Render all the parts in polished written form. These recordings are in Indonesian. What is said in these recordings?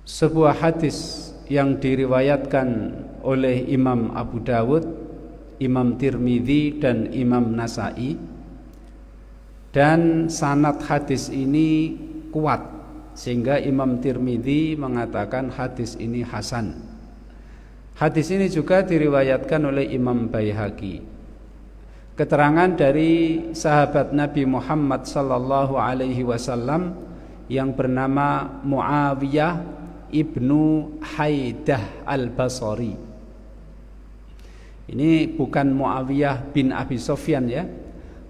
sebuah hadis yang diriwayatkan oleh Imam Abu Dawud, Imam Tirmidzi dan Imam Nasa'i, dan sanad hadis ini kuat sehingga Imam Tirmidzi mengatakan hadis ini hasan. Hadis ini juga diriwayatkan oleh Imam Baihaqi. Keterangan dari sahabat Nabi Muhammad sallallahu alaihi wasallam yang bernama Muawiyah ibnu Haidah al-Basri. Ini bukan Muawiyah bin Abi Sofyan ya.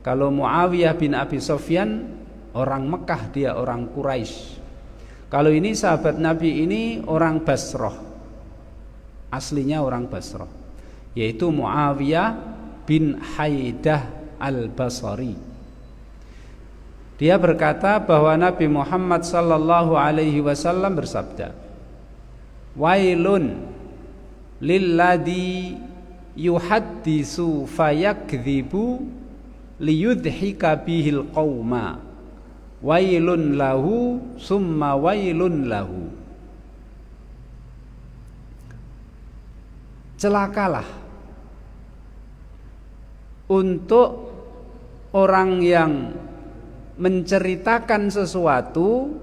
Kalau Muawiyah bin Abi Sofyan orang Mekah, dia orang Quraisy. Kalau ini sahabat Nabi ini orang Basrah, aslinya orang Basrah, yaitu Muawiyah bin Haidah al-Basri. Dia berkata bahwa Nabi Muhammad sallallahu alaihi wasallam bersabda, "Wailun lilladzi yuhaddisu fayakdzibu liyudhika bihil qauma. Wailun lahu summa wailun lahu." Celakalah untuk orang yang menceritakan sesuatu,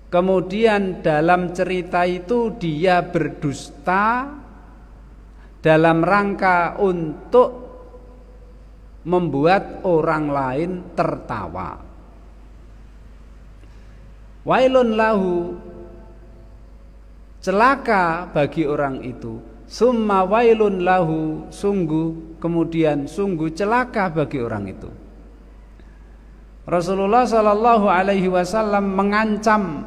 kemudian dalam cerita itu dia berdusta dalam rangka untuk membuat orang lain tertawa. Wailun lahu, celaka bagi orang itu. Summa wailun lahu, sungguh kemudian sungguh celaka bagi orang itu. Rasulullah sallallahu alaihi wasallam mengancam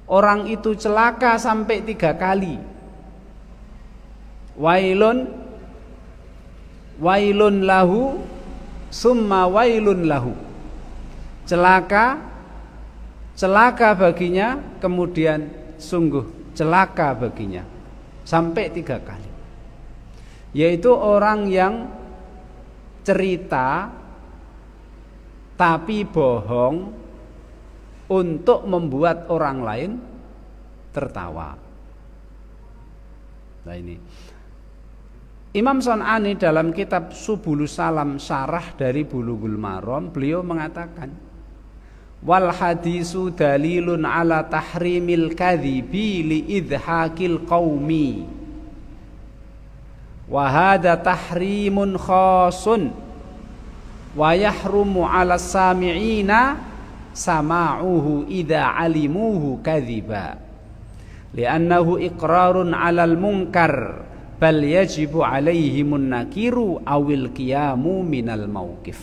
orang itu celaka sampai 3 kali. Wailun lahu summa wailun lahu, celaka baginya, kemudian sungguh celaka baginya, sampai 3 kali. Yaitu orang yang cerita tapi bohong untuk membuat orang lain tertawa. Nah ini Imam Son'ani dalam kitab Subulus Salam syarah dari Bulughul Maram, beliau mengatakan, wal hadisu dalilun ala tahrimil kadhibi li idhakil qaumi wa hadha tahrimun khasun wa yahrumu ala sami'ina sama'uhu idha alimuhu kadhiba li'annahu iqrarun alal munkar bal yajibu alaihimun nakiru awil qiyamu minal mauqif.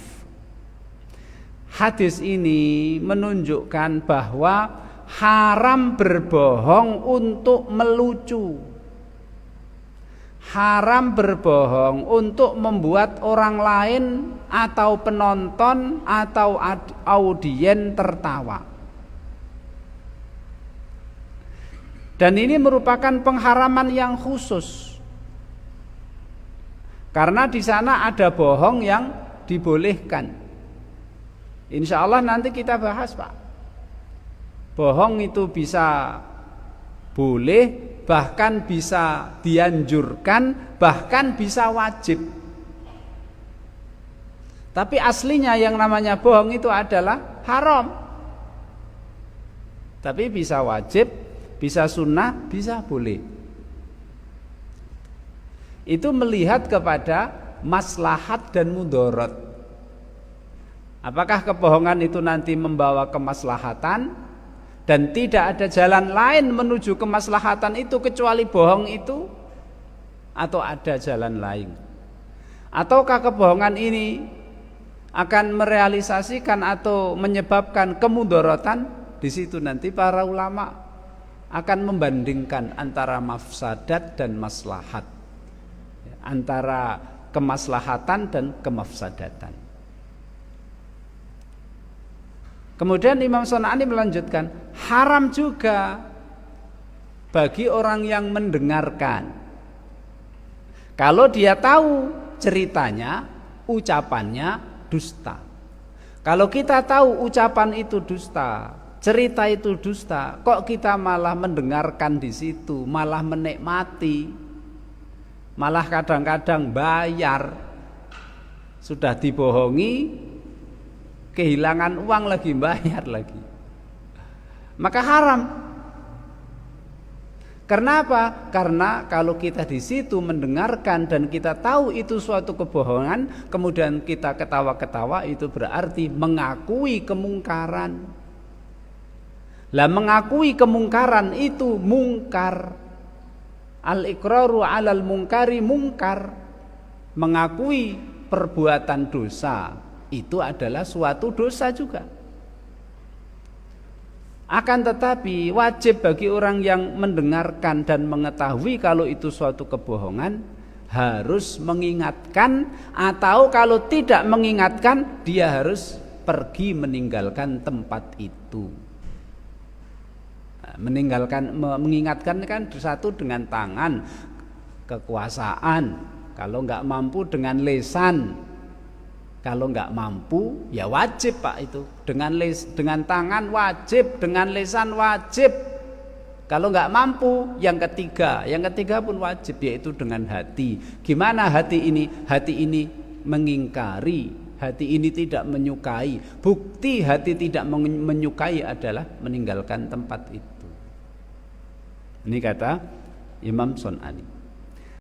Hadis ini menunjukkan bahwa haram berbohong untuk melucu, haram berbohong untuk membuat orang lain atau penonton atau audien tertawa. Dan ini merupakan pengharaman yang khusus, karena di sana ada bohong yang dibolehkan. Insya Allah nanti kita bahas Pak. Bohong itu bisa boleh, bahkan bisa dianjurkan, bahkan bisa wajib. Tapi aslinya yang namanya bohong itu adalah haram. Tapi bisa wajib, bisa sunnah, bisa boleh. Itu melihat kepada maslahat dan mudarat. Apakah kebohongan itu nanti membawa kemaslahatan dan tidak ada jalan lain menuju kemaslahatan itu kecuali bohong itu, atau ada jalan lain? Ataukah kebohongan ini akan merealisasikan atau menyebabkan kemudaratan? Di situ nanti para ulama akan membandingkan antara mafsadat dan maslahat, antara kemaslahatan dan kemafsadatan. Kemudian Imam Son'ani melanjutkan, haram juga bagi orang yang mendengarkan kalau dia tahu ceritanya, ucapannya dusta. Kalau kita tahu ucapan itu dusta, cerita itu dusta, kok kita malah mendengarkan di situ, malah menikmati, malah kadang-kadang bayar, sudah dibohongi, kehilangan uang lagi bayar lagi, maka haram. Kenapa? Karena kalau kita di situ mendengarkan dan kita tahu itu suatu kebohongan, kemudian kita ketawa-ketawa, itu berarti mengakui kemungkaran. Lah mengakui kemungkaran itu mungkar. Al-iqraru 'alal mungkari mungkar. Mengakui perbuatan dosa itu adalah suatu dosa juga. Akan tetapi wajib bagi orang yang mendengarkan dan mengetahui kalau itu suatu kebohongan, harus mengingatkan, atau kalau tidak mengingatkan, dia harus pergi meninggalkan tempat itu. Nah, mengingatkan kan satu dengan tangan, kekuasaan, kalau nggak mampu dengan lisan. Kalau nggak mampu, ya wajib Pak itu. Dengan tangan wajib, dengan lisan wajib. Kalau nggak mampu, yang ketiga pun wajib, yaitu dengan hati. Gimana hati ini? Hati ini mengingkari, hati ini tidak menyukai. Bukti hati tidak menyukai adalah meninggalkan tempat itu. Ini kata Imam Sun'ani.